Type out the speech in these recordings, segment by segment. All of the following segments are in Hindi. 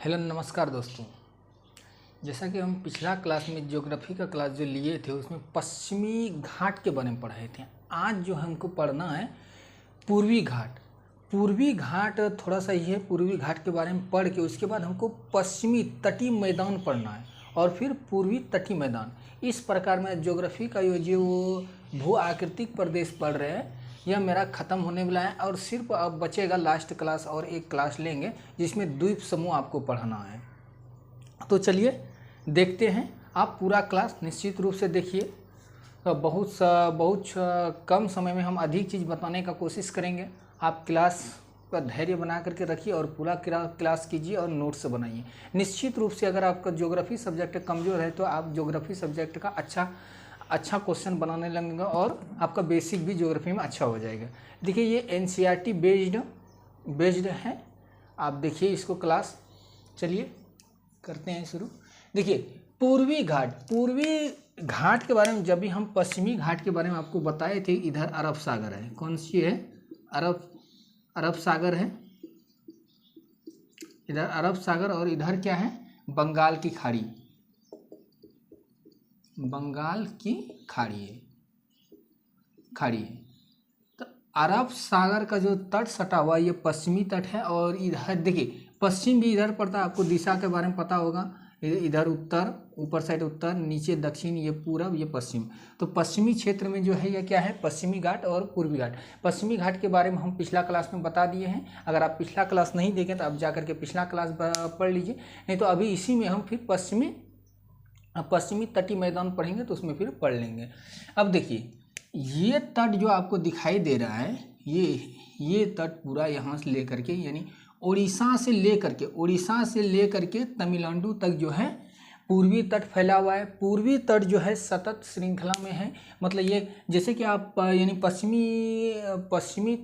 हेलो नमस्कार दोस्तों। जैसा कि हम पिछला क्लास में ज्योग्राफी का क्लास जो लिए थे उसमें पश्चिमी घाट के बारे में पढ़ाए थे। आज जो हमको पढ़ना है पूर्वी घाट। पूर्वी घाट थोड़ा सा ये पूर्वी घाट के बारे में पढ़ के उसके बाद हमको पश्चिमी तटीय मैदान पढ़ना है और फिर पूर्वी तटीय मैदान। इस प्रकार में ज्योग्राफी का जो भू आकृतिक प्रदेश पढ़ रहे हैं यह मेरा ख़त्म होने वाला है और सिर्फ अब बचेगा लास्ट क्लास और एक क्लास लेंगे जिसमें द्वीप समूह आपको पढ़ाना है। तो चलिए देखते हैं। आप पूरा क्लास निश्चित रूप से देखिए। तो बहुत कम समय में हम अधिक चीज़ बताने का कोशिश करेंगे। आप क्लास का धैर्य बना करके रखिए और पूरा क्लास कीजिए और नोट्स बनाइए। निश्चित रूप से अगर आपका ज्योग्राफी सब्जेक्ट कमज़ोर है तो आप ज्योग्राफी सब्जेक्ट का अच्छा क्वेश्चन बनाने लगेगा और आपका बेसिक भी ज्योग्राफी में अच्छा हो जाएगा। देखिए ये एनसीईआरटी बेस्ड है। आप देखिए इसको क्लास। चलिए करते हैं शुरू। देखिए पूर्वी घाट के बारे में जब भी हम पश्चिमी घाट के बारे में आपको बताए थे, इधर अरब सागर है। कौन सी है? अरब सागर है। इधर अरब सागर और इधर क्या है? बंगाल की खाड़ी है। तो अरब सागर का जो तट सटा हुआ ये पश्चिमी तट है और इधर देखिए पश्चिम भी इधर पड़ता है। आपको दिशा के बारे में पता होगा। इधर उत्तर, ऊपर साइड उत्तर, नीचे दक्षिण, ये पूरब, ये पश्चिम। तो पश्चिमी क्षेत्र में जो है यह क्या है? पश्चिमी घाट और पूर्वी घाट। पश्चिमी घाट के बारे में हम पिछला क्लास में बता दिए हैं। अगर आप पिछला क्लास नहीं देखें तो आप जाकर के पिछला क्लास पढ़ लीजिए। नहीं तो अभी इसी में हम फिर पश्चिमी तटीय मैदान पढ़ेंगे तो उसमें फिर पढ़ लेंगे। अब देखिए ये तट जो आपको दिखाई दे रहा है ये तट पूरा यहाँ से लेकर के यानी उड़ीसा से लेकर के तमिलनाडु तक जो है पूर्वी तट फैला हुआ है। पूर्वी तट जो है सतत श्रृंखला में है। मतलब ये जैसे कि आप यानी पश्चिमी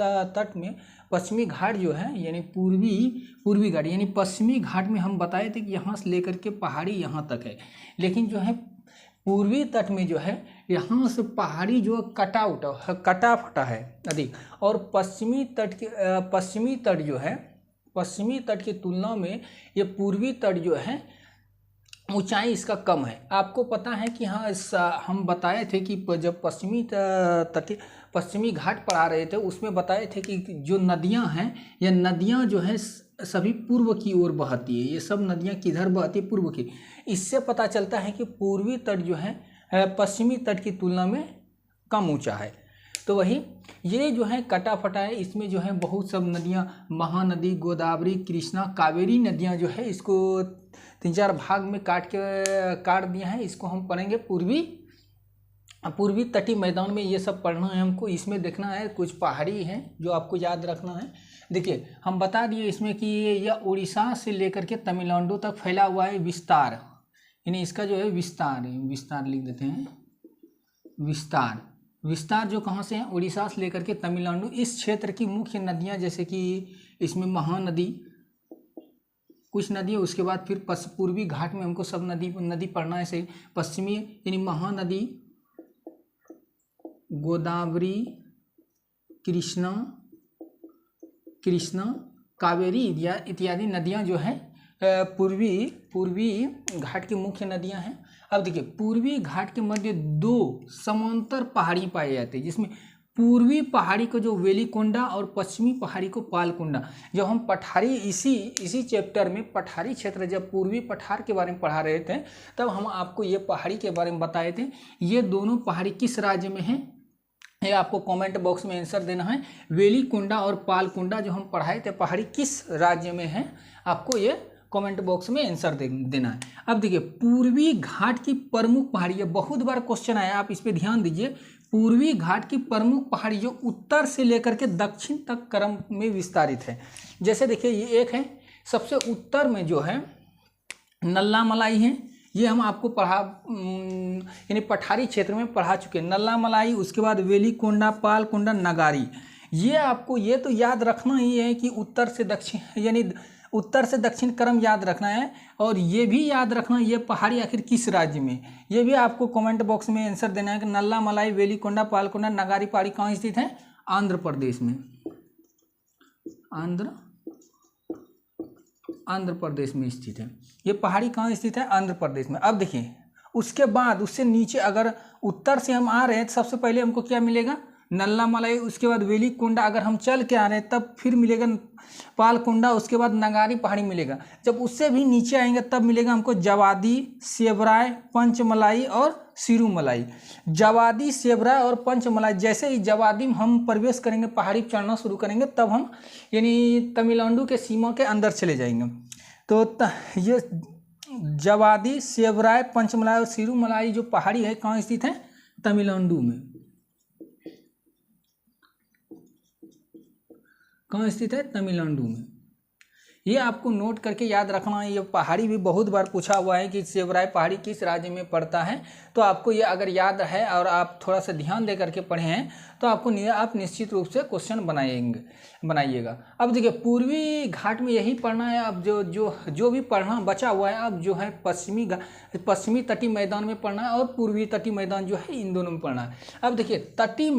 तट में पश्चिमी घाट जो है यानी पूर्वी घाट यानी पश्चिमी घाट में हम बताए थे कि यहाँ से लेकर के पहाड़ी यहाँ तक है। लेकिन जो है पूर्वी तट में जो है यहाँ से पहाड़ी जो कटा फटा है अधिक। और पश्चिमी तट की तुलना में ये पूर्वी तट जो है ऊंचाई इसका कम है। आपको पता है कि हाँ हम बताए थे कि जब पश्चिमी घाट पढ़ा रहे थे उसमें बताए थे कि जो नदियां हैं ये नदियां जो है सभी पूर्व की ओर बहती है। ये सब नदियां किधर बहती है? पूर्व की। इससे पता चलता है कि पूर्वी तट जो है पश्चिमी तट की तुलना में कम ऊंचा है। तो वही ये जो है कटा फटा है। इसमें जो है बहुत सब नदियां, महानदी, गोदावरी, कृष्णा, कावेरी नदियां जो है इसको 3-4 भाग में काट दिया है। इसको हम पढ़ेंगे पूर्वी तटीय मैदान में। ये सब पढ़ना है हमको। इसमें देखना है कुछ पहाड़ी है जो आपको याद रखना है। देखिए हम बता दिए इसमें कि यह उड़ीसा से लेकर के तमिलनाडु तक फैला हुआ है विस्तार। यानी इसका जो है विस्तार लिख देते हैं। विस्तार जो कहाँ से है? उड़ीसा से लेकर के तमिलनाडु। इस क्षेत्र की मुख्य नदियाँ जैसे कि इसमें महानदी, कुछ नदी है। उसके बाद फिर पूर्वी घाट में हमको सब नदी पढ़ना है। सही पश्चिमी यानी महानदी, गोदावरी, कृष्णा, कावेरी इत्यादि नदियां जो है पूर्वी घाट की मुख्य नदियां हैं। अब देखिए पूर्वी घाट के मध्य 2 समांतर पहाड़ी पाई जाती है जिसमें पूर्वी पहाड़ी को जो वेलिकोंडा और पश्चिमी पहाड़ी को पालकोंडा। जब हम पठारी इसी चैप्टर में पठारी क्षेत्र जब पूर्वी पठार के बारे में पढ़ा रहे थे तब हम आपको ये पहाड़ी के बारे में बताए थे। ये दोनों पहाड़ी किस राज्य में है ये आपको कमेंट बॉक्स में आंसर देना है। वेलिकोंडा और पालकोंडा जो हम पढ़ाए थे पहाड़ी किस राज्य में है आपको ये कमेंट बॉक्स में आंसर देना है। अब देखिए पूर्वी घाट की प्रमुख पहाड़ी, ये बहुत बार क्वेश्चन आया, आप इस पे ध्यान दीजिए। पूर्वी घाट की प्रमुख पहाड़ी जो उत्तर से लेकर के दक्षिण तक क्रम में विस्तारित है। जैसे देखिए ये एक है सबसे उत्तर में जो है नल्लामलाई है। ये हम आपको यानी पठारी क्षेत्र में पढ़ा चुके हैं। नल्लामलाई, उसके बाद वेलिकोंडा, पालकोंडा, नगारी। ये आपको ये तो याद रखना ही है कि उत्तर से दक्षिण क्रम याद रखना है। और ये भी याद रखना ये पहाड़ी आखिर किस राज्य में, ये भी आपको कमेंट बॉक्स में आंसर देना है कि नल्लामलाई, वेलिकोंडा, पालकोंडा, नगारी पहाड़ी कहाँ स्थित है? आंध्र प्रदेश में। आंध्र आंध्र प्रदेश में स्थित है। ये पहाड़ी कहाँ स्थित है? आंध्र प्रदेश में। अब देखिए उसके बाद उससे नीचे अगर उत्तर से हम आ रहे हैं तो सबसे पहले हमको क्या मिलेगा? नल्लामलाई, उसके बाद वेलिकोंडा। अगर हम चल के आ रहे हैं तब फिर मिलेगा पालकोंडा, उसके बाद नगारी पहाड़ी मिलेगा। जब उससे भी नीचे आएंगे तब मिलेगा हमको जवादी, सेबराय, पंचमलाई और सिरूमलाई। जवादी, सेबराय और पंचमलाई। जैसे ही जवादी में हम प्रवेश करेंगे, पहाड़ी चढ़ना शुरू करेंगे, तब हम यानी तमिलनाडु के सीमा के अंदर चले जाएंगे। तो ये जवादी, सेबराय, पंचमलाई और सिरूमलाई जो पहाड़ी है कहाँ स्थित है? तमिलनाडु में। कहाँ स्थित है? तमिलनाडु में। ये आपको नोट करके याद रखना है। ये पहाड़ी भी बहुत बार पूछा हुआ है कि सेबराय पहाड़ी किस राज्य में पड़ता है। तो आपको ये अगर याद है और आप थोड़ा सा ध्यान दे करके पढ़े हैं तो आपको आप निश्चित रूप से क्वेश्चन बनाइएगा। अब देखिए पूर्वी घाट में यही पढ़ना है। अब जो भी पढ़ना बचा हुआ है अब जो है पश्चिमी तटीय मैदान में पढ़ना है और पूर्वी तटीय मैदान जो है इन दोनों में पढ़ना है। अब देखिए तटीय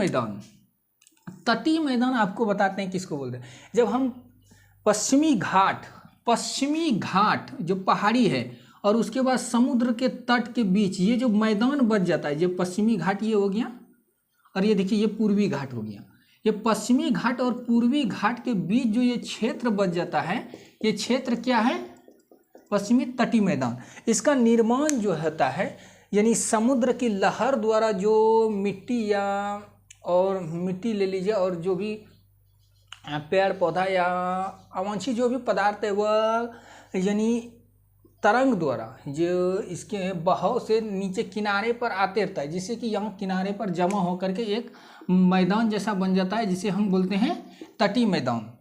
मैदान आपको बताते हैं किसको बोलते हैं। जब हम पश्चिमी घाट जो पहाड़ी है और उसके बाद समुद्र के तट के बीच ये जो मैदान बच जाता है, जो पश्चिमी घाट ये हो गया और ये देखिए ये पूर्वी घाट हो गया। ये पश्चिमी घाट और पूर्वी घाट के बीच जो ये क्षेत्र बच जाता है, ये क्षेत्र क्या है? पश्चिमी तटीय मैदान। इसका निर्माण जो होता है यानी समुद्र की लहर द्वारा जो मिट्टी ले लीजिए और जो भी पेड़ पौधा या अवांछित जो भी पदार्थ है वह यानी तरंग द्वारा जो इसके बहाव से नीचे किनारे पर आते रहता है, जिससे कि यहाँ किनारे पर जमा होकर के एक मैदान जैसा बन जाता है, जिसे हम बोलते हैं तटीय मैदान।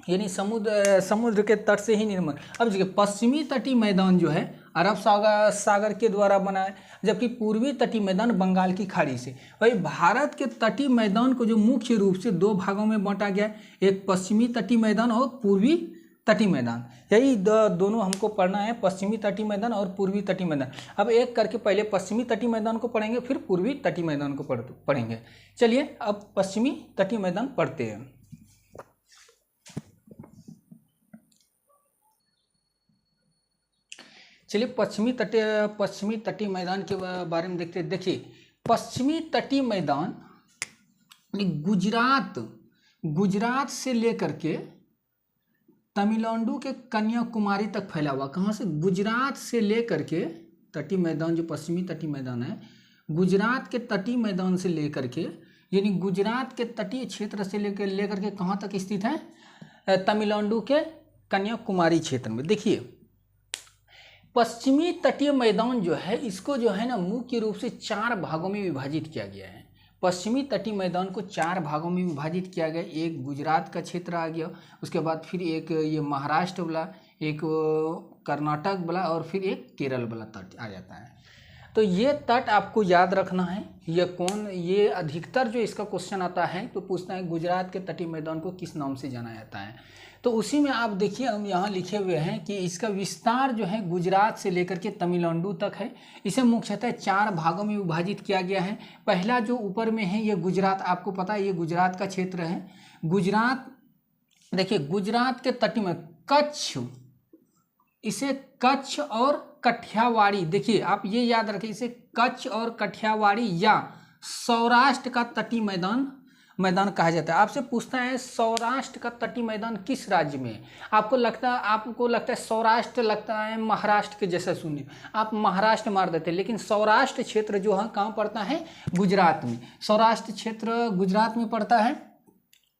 यानी समुद्र के तट से ही निर्माण। अब देखिए पश्चिमी तटीय मैदान जो है अरब सागर के द्वारा बना है, जबकि पूर्वी तटीय मैदान बंगाल की खाड़ी से। वही भारत के तटीय मैदान को जो मुख्य रूप से दो भागों में बांटा गया है, एक पश्चिमी तटीय मैदान और पूर्वी तटीय मैदान। यही दोनों हमको पढ़ना है, पश्चिमी तटीय मैदान और पूर्वी तटीय मैदान। अब एक करके पहले पश्चिमी तटीय मैदान को पढ़ेंगे, फिर पूर्वी तटीय मैदान को पढ़ेंगे। चलिए अब पश्चिमी तटीय मैदान पढ़ते हैं। चलिए पश्चिमी तटीय मैदान के बारे में देखते हैं। देखिए पश्चिमी तटीय मैदान गुजरात से लेकर के तमिलनाडु के कन्याकुमारी तक फैला हुआ। कहाँ से? गुजरात से लेकर के तटीय मैदान जो पश्चिमी तटीय मैदान है, गुजरात के तटीय मैदान से लेकर के यानी गुजरात के तटीय क्षेत्र से लेकर के कहाँ तक स्थित है? तमिलनाडु के कन्याकुमारी क्षेत्र में। देखिए पश्चिमी तटीय मैदान जो है इसको जो है ना मुख्य रूप से 4 भागों में विभाजित किया गया है। पश्चिमी तटीय मैदान को 4 भागों में विभाजित किया गया। एक गुजरात का क्षेत्र आ गया, उसके बाद फिर एक ये महाराष्ट्र वाला, एक कर्नाटक वाला और फिर एक केरल वाला तट आ जाता है। तो ये तट आपको याद रखना है। ये अधिकतर जो इसका क्वेश्चन आता है तो पूछता है गुजरात के तटीय मैदान को किस नाम से जाना जाता है। तो उसी में आप देखिए हम यहाँ लिखे हुए हैं कि इसका विस्तार जो है गुजरात से लेकर के तमिलनाडु तक है। इसे मुख्यतः 4 भागों में विभाजित किया गया है। पहला जो ऊपर में है ये गुजरात, आपको पता है ये गुजरात का क्षेत्र है। गुजरात देखिए गुजरात के तटीय में कच्छ, इसे कच्छ और कठियावाड़ी, देखिए आप ये याद रखें, इसे कच्छ और कठियावाड़ी या सौराष्ट्र का तटीय मैदान कहा जाता है। आपसे पूछता है सौराष्ट्र का तटीय मैदान किस राज्य में है? आपको लगता है सौराष्ट्र लगता है महाराष्ट्र के जैसा सुनने, आप महाराष्ट्र मार देते हैं, लेकिन सौराष्ट्र क्षेत्र जो है कहाँ पड़ता है? गुजरात में। सौराष्ट्र क्षेत्र गुजरात में पड़ता है।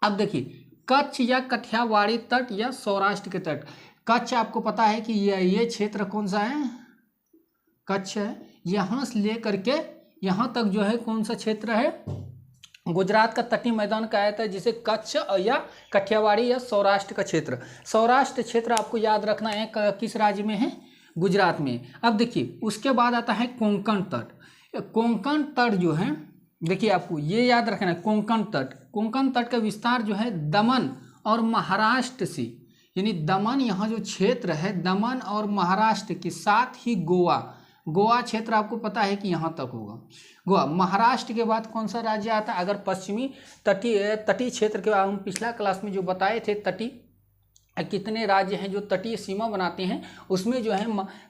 अब देखिए कच्छ या कठियावाड़ी तट या सौराष्ट्र के तट। कच्छ आपको पता है कि ये क्षेत्र कौन सा है? कच्छ है। यहाँ से लेकर के यहाँ तक जो है कौन सा क्षेत्र है? गुजरात का तटीय मैदान कहा जाता है, जिसे कच्छ या कठियावाड़ी या सौराष्ट्र का क्षेत्र। सौराष्ट्र क्षेत्र आपको याद रखना है किस राज्य में है? गुजरात में। अब देखिए उसके बाद आता है कोंकण तट। कोंकण तट जो है देखिए आपको ये याद रखना है, कोंकण तट का विस्तार जो है दमन और महाराष्ट्र से, यानी दमन यहाँ जो क्षेत्र है दमन और महाराष्ट्र के साथ ही गोवा क्षेत्र आपको पता है कि यहाँ तक होगा। गोवा। महाराष्ट्र के बाद कौन सा राज्य आता है? अगर पश्चिमी तटीय क्षेत्र के बाद हम पिछला क्लास में जो बताए थे कितने राज्य हैं जो तटीय सीमा बनाते हैं, उसमें जो है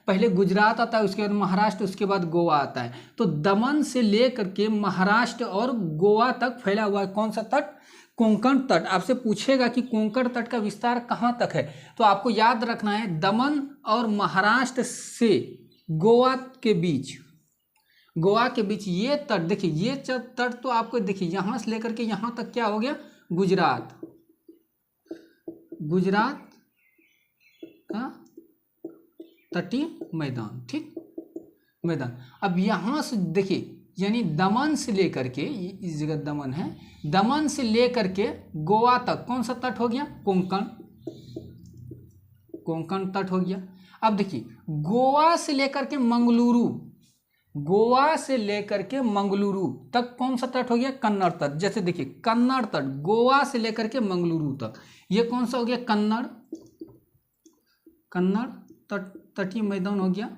पहले गुजरात आता है, उसके बाद महाराष्ट्र, उसके बाद गोवा आता है। तो दमन से लेकर के महाराष्ट्र और गोवा तक फैला हुआ है कौन सा तट? कोंकण तट। आपसे पूछेगा कि कोंकण तट का विस्तार कहाँ तक है, तो आपको याद रखना है दमन और महाराष्ट्र से गोवा के बीच, गोवा के बीच ये तट, देखिए ये तट तो आपको देखिए यहाँ से लेकर के यहाँ तक क्या हो गया? गुजरात, गुजरात का तटीय मैदान, ठीक मैदान। अब यहाँ से देखिए यानी दमन से लेकर के, इस जगह दमन है, दमन से लेकर के गोवा तक कौन सा तट हो गया? कोंकण, कोंकण तट हो गया। अब देखिए गोवा से लेकर के मंगलुरु, गोवा से लेकर के मंगलुरु तक कौन सा तट हो गया? कन्नड़ तट। जैसे देखिए कन्नड़ तट गोवा से लेकर के मंगलुरु तक, ये कौन सा हो गया? कन्नड़, कन्नड़ तट, तटीय मैदान हो गया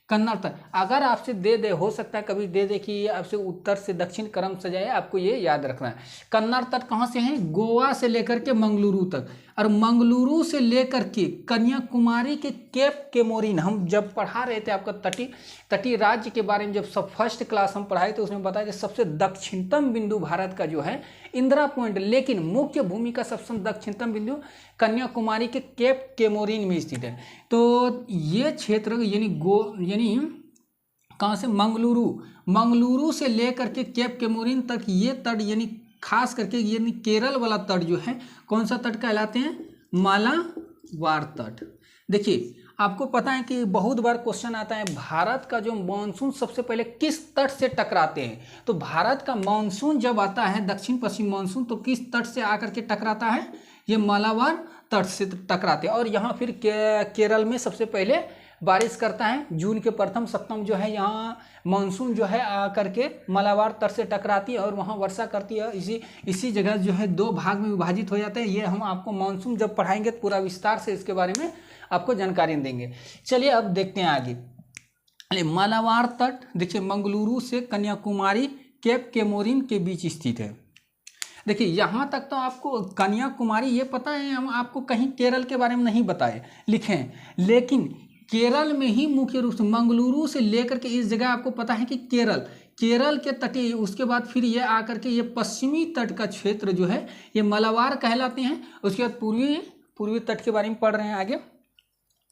कन्नड़ तट। अगर आपसे दे हो सकता है कभी दे कि आपसे उत्तर से दक्षिण क्रम से जाए, आपको ये याद रखना है। कन्नड़ तट कहाँ से है? गोवा से लेकर के मंगलुरु तक, और मंगलुरु से लेकर के कन्याकुमारी के केप केमोरिन। हम जब पढ़ा रहे थे आपका तटीय राज्य के बारे में, जब सब फर्स्ट क्लास हम पढ़ाए थे, उसमें बताया कि सबसे दक्षिणतम बिंदु भारत का जो है इंदिरा पॉइंट, लेकिन मुख्य भूमि का सबसे दक्षिणतम बिंदु कन्याकुमारी के केप केमोरिन में स्थित है। तो ये क्षेत्र यानी कहाँ से? मंगलुरु से लेकर के केप केमोरिन तक ये तट, यानी खास करके यानी केरल वाला तट जो है कौन सा तट कहलाते हैं? मालाबार तट। देखिए आपको पता है कि बहुत बार क्वेश्चन आता है भारत का जो मानसून सबसे पहले किस तट से टकराते हैं। तो भारत का मानसून जब आता है दक्षिण पश्चिम मानसून, तो किस तट से आकर के टकराता है? ये मालाबार तट से टकराते हैं। और यहाँ फिर केरल में सबसे पहले बारिश करता है, जून के प्रथम सप्ताह जो है यहाँ मानसून जो है आकर के मालाबार तट से टकराती है और वहाँ वर्षा करती है। इसी जगह जो है दो भाग में विभाजित हो जाते हैं। ये हम आपको मानसून जब पढ़ाएंगे तो पूरा विस्तार से इसके बारे में आपको जानकारी देंगे। चलिए अब देखते हैं आगे। मालाबार तट देखिए मंगलुरु से कन्याकुमारी केप केमोरिन के बीच स्थित है। देखिए यहाँ तक तो आपको कन्याकुमारी ये पता है, हम आपको कहीं केरल के बारे में नहीं बताए लिखे, लेकिन केरल में ही मुख्य रूप से मंगलुरु से लेकर के इस जगह आपको पता है कि केरल के तटीय, उसके बाद फिर ये आकर के ये पश्चिमी तट का क्षेत्र जो है ये मालाबार कहलाते हैं। उसके बाद पूर्वी तट के बारे में पढ़ रहे हैं आगे।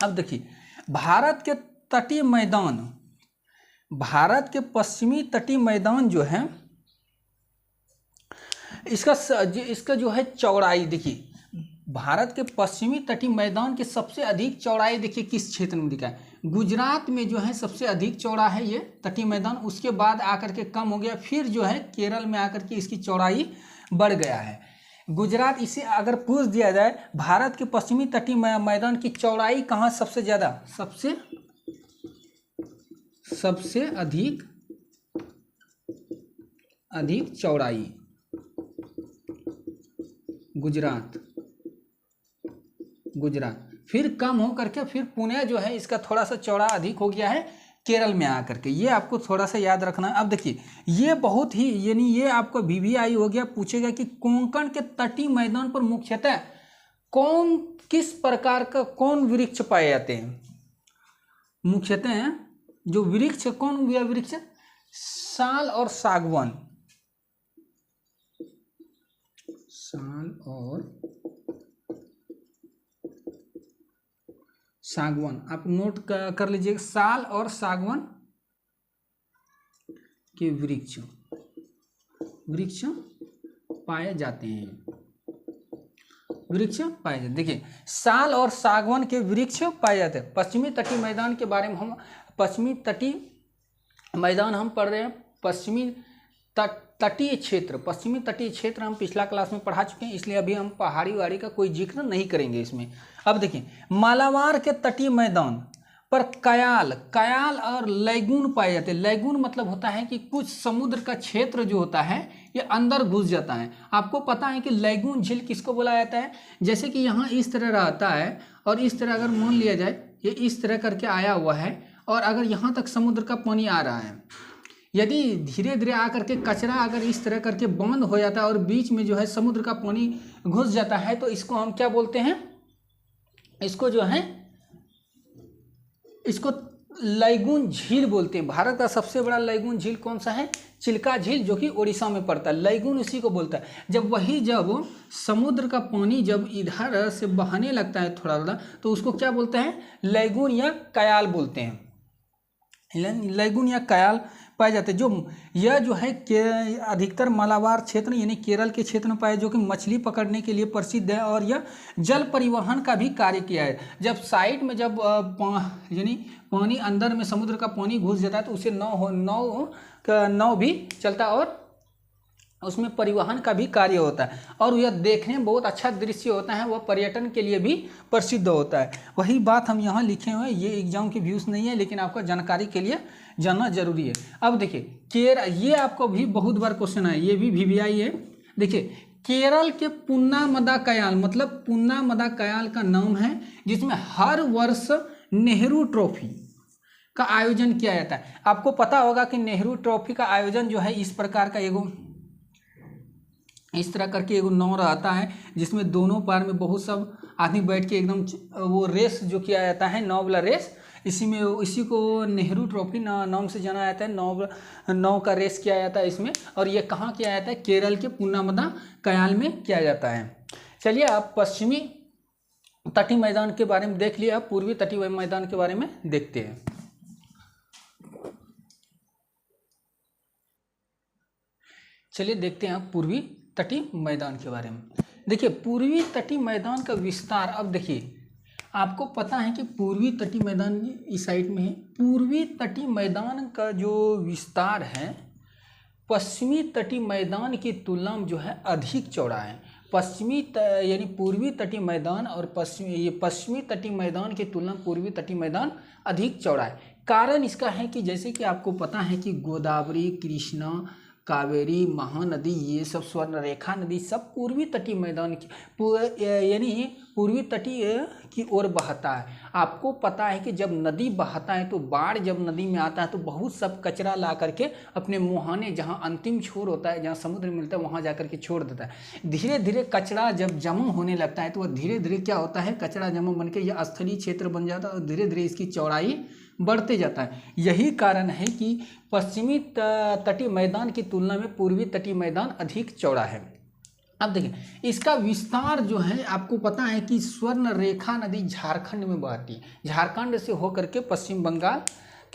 अब देखिए भारत के तटीय मैदान, भारत के पश्चिमी तटीय मैदान जो है इसका जो है चौड़ाई, देखिए भारत के पश्चिमी तटीय मैदान की सबसे अधिक चौड़ाई देखिए किस क्षेत्र में दिखा है? गुजरात में जो है सबसे अधिक चौड़ा है ये तटीय मैदान, उसके बाद आकर के कम हो गया, फिर जो है केरल में आकर के इसकी चौड़ाई बढ़ गया है। गुजरात, इसे अगर पूछ दिया जाए भारत के पश्चिमी तटीय मैदान की चौड़ाई कहाँ सबसे ज़्यादा, सबसे अधिक चौड़ाई गुजरात, फिर कम हो करके फिर पुणे जो है इसका थोड़ा सा चौड़ा अधिक हो गया है केरल में आकर के। ये आपको थोड़ा सा याद रखना है। अब देखिए ये बहुत ही यानी ये आपको VVI हो गया, पूछेगा कि कोंकण के तटीय मैदान पर मुख्यतः किस प्रकार का कौन वृक्ष पाए जाते हैं? मुख्यतः जो वृक्ष कौन वृक्ष? साल और सागवान, सागवान आप नोट कर लीजिएगा। साल और सागवान के वृक्ष पाए जाते हैं, देखिए साल और सागवान के वृक्ष पाए जाते हैं। पश्चिमी तटीय मैदान के बारे में हम पश्चिमी तटीय मैदान हम पढ़ रहे हैं। पश्चिमी तटीय क्षेत्र हम पिछला क्लास में पढ़ा चुके हैं, इसलिए अभी हम पहाड़ी का कोई जिक्र नहीं करेंगे इसमें। अब देखिए मालाबार के तटीय मैदान पर कयाल और लैगून पाए जाते हैं। लैगून मतलब होता है कि कुछ समुद्र का क्षेत्र जो होता है ये अंदर घुस जाता है। आपको पता है कि लैगून झील किसको बोला जाता है? जैसे कि यहाँ इस तरह रहता है और इस तरह अगर मान लिया जाए ये इस तरह करके आया हुआ है और अगर यहाँ तक समुद्र का पानी आ रहा है, यदि धीरे धीरे आकर के कचरा अगर इस तरह करके बंद हो जाता है और बीच में जो है समुद्र का पानी घुस जाता है तो इसको हम क्या बोलते हैं? इसको जो है इसको लैगून झील बोलते हैं। भारत का सबसे बड़ा लैगून झील कौन सा है? चिल्का झील, जो कि उड़ीसा में पड़ता है। लैगून उसी को बोलता है। जब समुद्र का पानी जब इधर से बहने लगता है थोड़ा थोड़ा, तो उसको क्या बोलते हैं? लैगून या कयाल बोलते हैं। लैगून या कयाल पाए जाते हैं। यह जो है अधिकतर मालाबार क्षेत्र यानी केरल के क्षेत्र में पाए, जो कि मछली पकड़ने के लिए प्रसिद्ध है और यह जल परिवहन का भी कार्य किया है। जब साइड में जब यानी पानी अंदर में समुद्र का पानी घुस जाता है तो उसे नाव भी चलता है और उसमें परिवहन का भी कार्य होता है। और यह देखने में बहुत अच्छा दृश्य होता है, वह पर्यटन के लिए भी प्रसिद्ध होता है। वही बात हम यहाँ लिखे हुए हैं। ये एग्जाम के व्यूज़ नहीं है, लेकिन आपका जानकारी के लिए जानना जरूरी है। अब देखिए ये आपको भी बहुत बार क्वेश्चन है, ये भी VVI है। देखिए केरल के पुन्नामदा कयाल, मतलब पुन्नामदा कयाल का नाम है, जिसमें हर वर्ष नेहरू ट्रॉफी का आयोजन किया जाता है। आपको पता होगा कि नेहरू ट्रॉफी का आयोजन जो है इस प्रकार का इस तरह करके एगो नाव रहता है, जिसमें दोनों पार में बहुत सब आदमी बैठ के एकदम वो रेस जो किया जाता है, नाव वाला रेस, इसी को नेहरू ट्रॉफी नाम से जाना जाता है। नाव का रेस किया जाता है इसमें। और ये कहाँ किया जाता है? केरल के पुन्नामदा कयाल में किया जाता है। चलिए आप पश्चिमी तटीय मैदान के बारे में देख लिया, पूर्वी तटीय मैदान के बारे में देखते हैं। चलिए देखते हैं पूर्वी तटीय मैदान के बारे में। देखिए पूर्वी तटीय मैदान का विस्तार, अब देखिए आपको पता है कि पूर्वी तटीय मैदान इस साइड में है। पूर्वी तटीय मैदान का जो विस्तार है पश्चिमी तटीय मैदान की तुलना में जो है अधिक चौड़ा है। यानी पूर्वी तटीय मैदान और पश्चिमी तटीय मैदान की तुलना में पूर्वी तटीय मैदान अधिक चौड़ा है। कारण इसका है कि जैसे कि आपको पता है कि गोदावरी, कृष्णा, कावेरी, महानदी, ये सब स्वर्णरेखा नदी सब पूर्वी तटीय मैदान की यानी पूर्वी तटीय की ओर बहता है। आपको पता है कि जब नदी बहता है तो बाढ़ जब नदी में आता है तो बहुत सब कचरा ला करके अपने मुहाने, जहाँ अंतिम छोर होता है, जहाँ समुद्र मिलता है, वहाँ जा करके छोड़ देता है। धीरे धीरे कचरा जब जमा होने लगता है तो वह धीरे धीरे क्या होता है, कचरा जमा बन के यह स्थलीय क्षेत्र बन जाता है और धीरे धीरे इसकी चौड़ाई बढ़ते जाता है। यही कारण है कि पश्चिमी तटीय मैदान की तुलना में पूर्वी तटीय मैदान अधिक चौड़ा है। अब देखिए इसका विस्तार जो है, आपको पता है कि स्वर्णरेखा नदी झारखंड में बहती है। झारखंड से होकर के पश्चिम बंगाल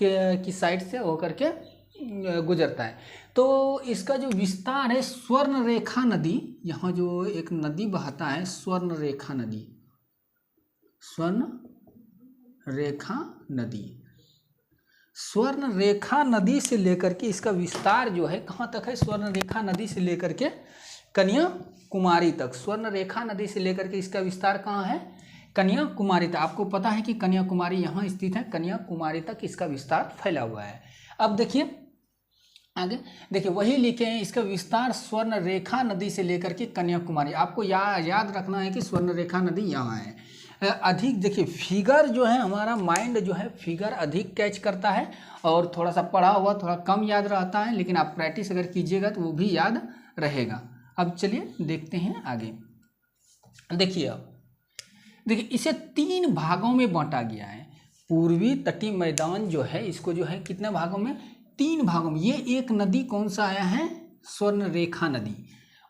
की साइड से होकर के गुजरता है। तो इसका जो विस्तार है, स्वर्णरेखा नदी, यहाँ जो एक नदी बहता है स्वर्णरेखा नदी, स्वर्णरेखा नदी से लेकर के इसका विस्तार जो है कहाँ तक है? स्वर्णरेखा नदी से लेकर के कन्याकुमारी तक। स्वर्णरेखा नदी से लेकर के इसका विस्तार कहाँ है? कन्याकुमारी तक। आपको पता है कि कन्याकुमारी यहाँ स्थित है, कन्याकुमारी तक इसका विस्तार फैला हुआ है। अब देखिए आगे, देखिए वही लिखे हैं, इसका विस्तार स्वर्णरेखा नदी से लेकर के कन्याकुमारी। आपको याद रखना है कि स्वर्णरेखा नदी यहाँ है। अधिक देखिए फिगर जो है, हमारा माइंड जो है फिगर अधिक कैच करता है और थोड़ा सा पढ़ा हुआ थोड़ा कम याद रहता है, लेकिन आप प्रैक्टिस अगर कीजिएगा तो वो भी याद रहेगा। अब चलिए देखते हैं आगे। देखिए अब देखिए इसे 3 भागों में बांटा गया है। पूर्वी तटीय मैदान जो है इसको जो है कितने भागों में? 3 भागों में। ये एक नदी कौन सा आया है? स्वर्णरेखा नदी।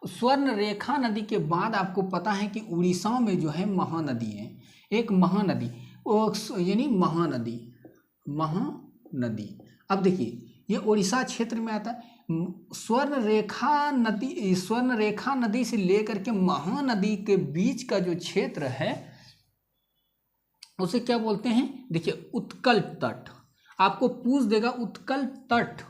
स्वर्णरेखा नदी के बाद आपको पता है कि उड़ीसा में जो है महानदी है, एक महानदी, यानी महानदी। अब देखिए ये उड़ीसा क्षेत्र में आता है। स्वर्णरेखा नदी से लेकर के महानदी के बीच का जो क्षेत्र है उसे क्या बोलते हैं? देखिए उत्कल तट। आपको पूछ देगा उत्कल तट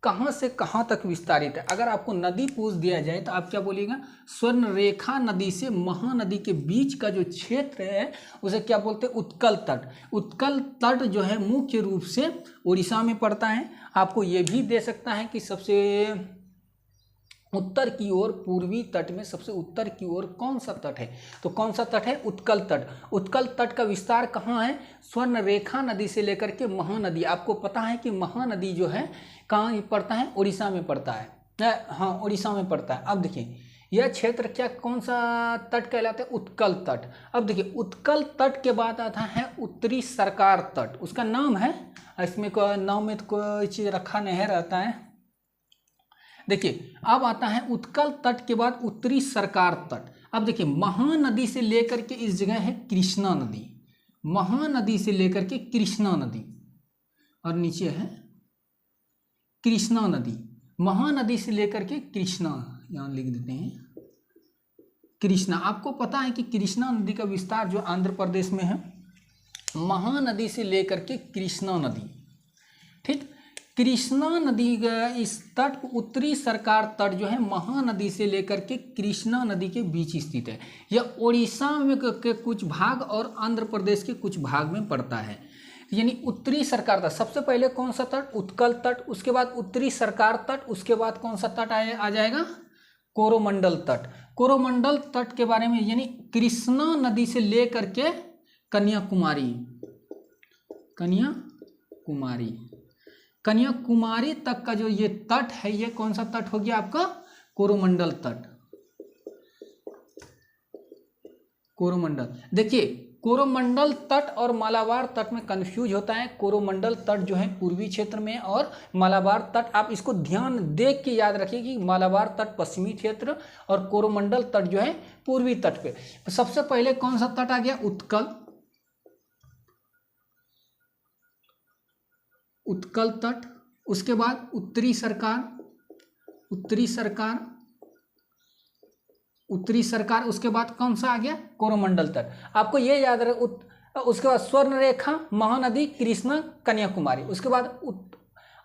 कहाँ से कहाँ तक विस्तारित है। अगर आपको नदी पूछ दिया जाए तो आप क्या बोलिएगा? स्वर्णरेखा नदी से महानदी के बीच का जो क्षेत्र है उसे क्या बोलते हैं? उत्कल तट। उत्कल तट जो है मुख्य रूप से उड़ीसा में पड़ता है। आपको ये भी दे सकता है कि सबसे उत्तर की ओर, पूर्वी तट में सबसे उत्तर की ओर कौन सा तट है? तो कौन सा तट है? उत्कल तट। उत्कल तट का विस्तार कहाँ है? स्वर्णरेखा नदी से लेकर के महानदी। आपको पता है कि महानदी जो है कहाँ पड़ता है? उड़ीसा में पड़ता है। हाँ, उड़ीसा में पड़ता है। अब देखिए यह क्षेत्र क्या कौन सा तट कहलाता है? उत्कल तट। अब देखिए उत्कल तट के बाद आता है उत्तरी सरकार तट, उसका नाम है, इसमें नाम में तो कोई चीज़ रखा नहीं रहता है। देखिए अब आता है उत्कल तट के बाद उत्तरी सरकार तट। अब देखिए महानदी से लेकर के इस जगह है कृष्णा नदी, महानदी से लेकर के कृष्णा नदी, और नीचे है कृष्णा नदी, महानदी से लेकर के कृष्णा, यहाँ लिख देते हैं कृष्णा। आपको पता है कि कृष्णा नदी का विस्तार जो आंध्र प्रदेश में है, महानदी से लेकर के कृष्णा नदी, ठीक, कृष्णा नदी इस तट उत्तरी सरकार तट जो है महानदी से लेकर के कृष्णा नदी के बीच स्थित है। यह उड़ीसा में के कुछ भाग और आंध्र प्रदेश के कुछ भाग में पड़ता है। यानी उत्तरी सरकार तट, सबसे पहले कौन सा तट? उत्कल तट, उसके बाद उत्तरी सरकार तट, उसके बाद कौन सा तट आ जाएगा? कोरोमंडल तट। कोरोमंडल तट के बारे में यानी कृष्णा नदी से लेकर के कन्याकुमारी, कन्याकुमारी तक का जो ये तट है, ये कौन सा तट हो गया आपका? कोरोमंडल तट। कोरोमंडल, देखिए कोरोमंडल तट और मालाबार तट में कंफ्यूज होता है। कोरोमंडल तट जो है पूर्वी क्षेत्र में और मालाबार तट, आप इसको ध्यान देख के याद रखिए कि मालाबार तट पश्चिमी क्षेत्र और कोरोमंडल तट जो है पूर्वी तट पे। सबसे पहले कौन सा तट आ गया? उत्कल तट, उसके बाद उत्तरी सरकार, उसके बाद कौन सा आ गया? कोरोमंडल तट। आपको ये याद रहे, उसके बाद स्वर्ण रेखा, महानदी, कृष्णा, कन्याकुमारी, उसके बाद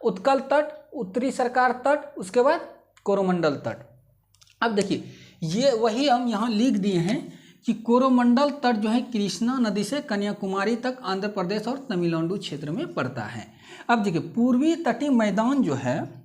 उत्कल तट, उत्तरी सरकार तट, उसके बाद कोरोमंडल तट। अब देखिए ये वही हम यहाँ लिख दिए हैं कि कोरोमंडल तट जो है कृष्णा नदी से कन्याकुमारी तक आंध्र प्रदेश और तमिलनाडु क्षेत्र में पड़ता है। अब देखिए पूर्वी तटीय मैदान जो है,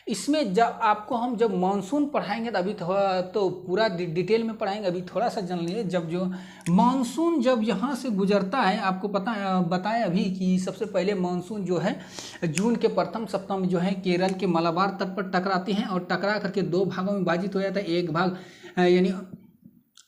इसमें जब आपको हम जब मानसून पढ़ाएंगे तो अभी थोड़ा तो पूरा डिटेल में पढ़ाएंगे, अभी थोड़ा सा जान लीजिए। जब जो मानसून जब यहाँ से गुजरता है, आपको बताया अभी कि सबसे पहले मानसून जो है जून के प्रथम सप्ताह में जो है केरल के मलाबार तट पर टकराती हैं और टकरा करके दो भागों में विभाजित हो जाता है। एक भाग यानी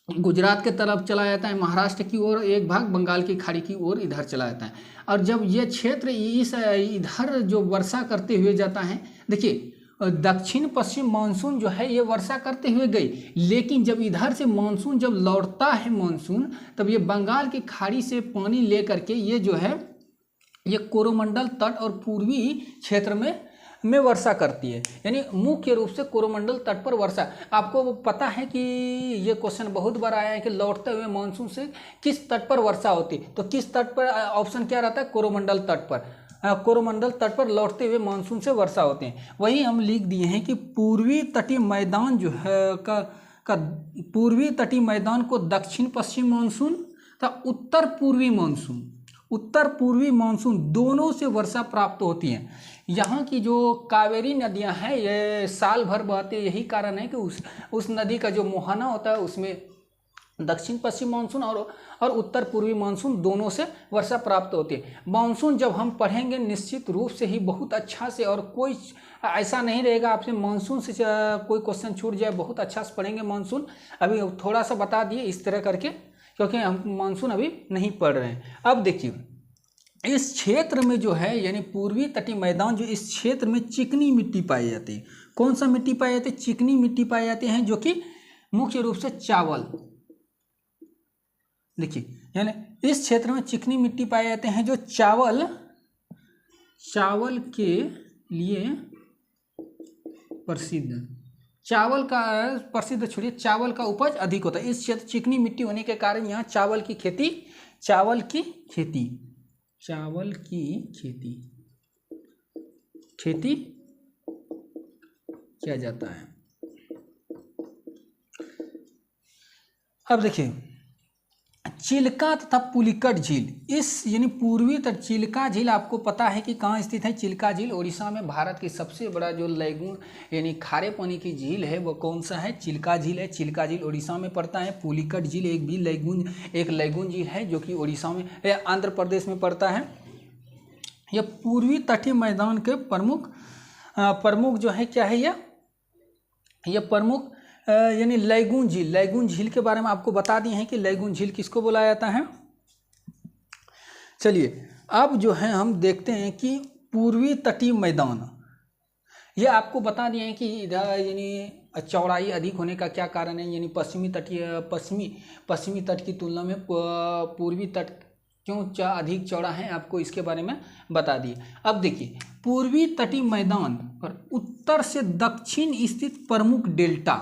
गुजरात के तरफ चला जाता है महाराष्ट्र की ओर, एक भाग बंगाल की खाड़ी की ओर इधर चला जाता है। और जब ये क्षेत्र इधर जो वर्षा करते हुए जाता है, देखिए दक्षिण पश्चिम मानसून जो है ये वर्षा करते हुए गई, लेकिन जब इधर से मानसून जब लौटता है मानसून, तब ये बंगाल की खाड़ी से पानी लेकर के ये जो है ये कोरोमंडल तट और पूर्वी क्षेत्र में वर्षा करती है। यानी मुख्य रूप से कोरोमंडल तट पर वर्षा। आपको पता है कि ये क्वेश्चन बहुत बार आया है कि लौटते हुए मानसून से किस तट पर वर्षा होती, तो किस तट पर? ऑप्शन क्या रहता है? कोरोमंडल तट पर। कोरोमंडल तट पर लौटते हुए मानसून से वर्षा होते हैं। वहीं हम लिख दिए हैं कि पूर्वी तटीय मैदान जो है पूर्वी तटीय मैदान को दक्षिण पश्चिम मानसून तथा उत्तर पूर्वी मानसून दोनों से वर्षा प्राप्त होती है। यहाँ की जो कावेरी नदियाँ हैं ये साल भर बहती है। यही कारण है कि उस नदी का जो मुहाना होता है उसमें दक्षिण पश्चिम मानसून और उत्तर पूर्वी मानसून दोनों से वर्षा प्राप्त होती है। मानसून जब हम पढ़ेंगे निश्चित रूप से ही बहुत अच्छा से, और कोई ऐसा नहीं रहेगा आपसे मानसून से कोई क्वेश्चन छूट जाए, बहुत अच्छा से पढ़ेंगे मानसून। अभी थोड़ा सा बता दिए इस तरह करके, क्योंकि हम मानसून अभी नहीं पढ़ रहे हैं। अब देखिए इस क्षेत्र में जो है यानी पूर्वी तटीय मैदान जो इस क्षेत्र में चिकनी मिट्टी पाई जाती है। कौन सा मिट्टी पाई जाती है? चिकनी मिट्टी पाई जाती है, जो कि मुख्य रूप से चावल, देखिए यानी इस क्षेत्र में चिकनी मिट्टी पाए जाते हैं जो चावल के लिए प्रसिद्ध, चावल का प्रसिद्ध छोड़िए, चावल का उपज अधिक होता है। इस क्षेत्र चिकनी मिट्टी होने के कारण यहाँ चावल की खेती किया जाता है। अब देखिए चिल्का तथा पुलिकट झील, इस यानी पूर्वी तट चिल्का झील आपको पता है कि कहाँ स्थित है? चिल्का झील उड़ीसा में भारत की सबसे बड़ा जो लैगून यानी खारे पानी की झील है वो कौन सा है? चिल्का झील है। चिल्का झील उड़ीसा में पड़ता है। पुलिकट झील एक लैगून झील है जो कि उड़ीसा में आंध्र प्रदेश में पड़ता है। यह पूर्वी तटीय मैदान के प्रमुख जो है क्या है? यह प्रमुख यानी लैगून झील के बारे में आपको बता दिए हैं कि लैगून झील किसको बोला जाता है। चलिए अब जो है हम देखते हैं कि पूर्वी तटीय मैदान, ये आपको बता दिए हैं कि इधर यानी चौड़ाई अधिक होने का क्या कारण है, यानी पश्चिमी तट की तुलना में पूर्वी तट क्यों अधिक चौड़ा है, आपको इसके बारे में बता दिए। अब देखिए पूर्वी तटीय मैदान पर उत्तर से दक्षिण स्थित प्रमुख डेल्टा।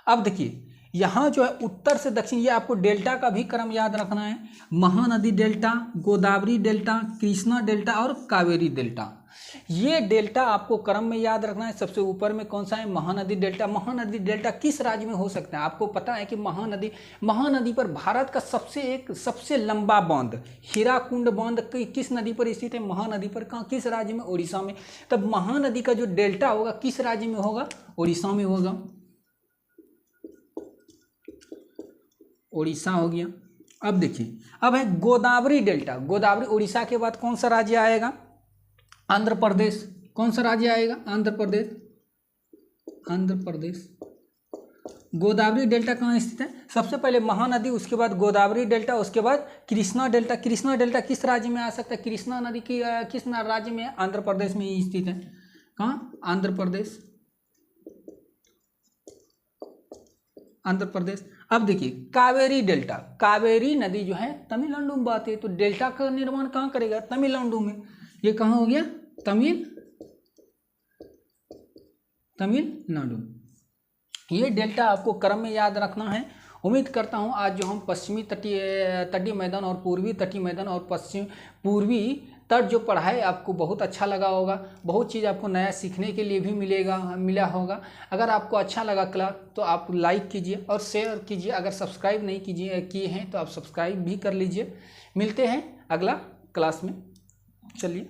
अब देखिए यहाँ जो है उत्तर से दक्षिण, ये आपको डेल्टा का भी क्रम याद रखना है। Mahanadi delta, Godavari delta, Krishna delta और कावेरी डेल्टा, ये डेल्टा आपको क्रम में याद रखना है। सबसे ऊपर में कौन सा है, महानदी डेल्टा। महानदी डेल्टा किस राज्य में हो सकता है, आपको पता है कि महानदी पर भारत का सबसे लंबा बांध हीराकुंड बांध किस नदी पर स्थित है, महानदी पर। कहाँ, किस राज्य में, उड़ीसा में। तब महानदी का जो डेल्टा होगा किस राज्य में होगा, उड़ीसा में होगा, उड़ीसा हो गया। अब देखिए अब है गोदावरी डेल्टा। गोदावरी उड़ीसा के बाद कौन सा राज्य आएगा, आंध्र प्रदेश। कौन सा राज्य आएगा, आंध्र प्रदेश। गोदावरी डेल्टा कहाँ स्थित है, सबसे पहले महानदी, उसके बाद गोदावरी डेल्टा, उसके बाद कृष्णा डेल्टा। कृष्णा डेल्टा किस राज्य में आ सकता है, कृष्णा नदी की किस राज्य में है, आंध्र प्रदेश में ही स्थित है। कहाँ, आंध्र प्रदेश। अब देखिए कावेरी डेल्टा, कावेरी नदी जो है तमिलनाडु में बहती है, तो डेल्टा का निर्माण कहाँ करेगा, तमिलनाडु में। ये कहाँ हो गया, तमिलनाडु। ये डेल्टा आपको क्रम में याद रखना है। उम्मीद करता हूँ आज जो हम पश्चिमी तटीय मैदान और पूर्वी तटीय मैदान और पूर्वी तट जो पढ़ाए आपको बहुत अच्छा लगा होगा। बहुत चीज़ आपको नया सीखने के लिए भी मिला होगा। अगर आपको अच्छा लगा क्लास तो आप लाइक कीजिए और शेयर कीजिए। अगर सब्सक्राइब नहीं किए हैं तो आप सब्सक्राइब भी कर लीजिए। मिलते हैं अगला क्लास में। चलिए।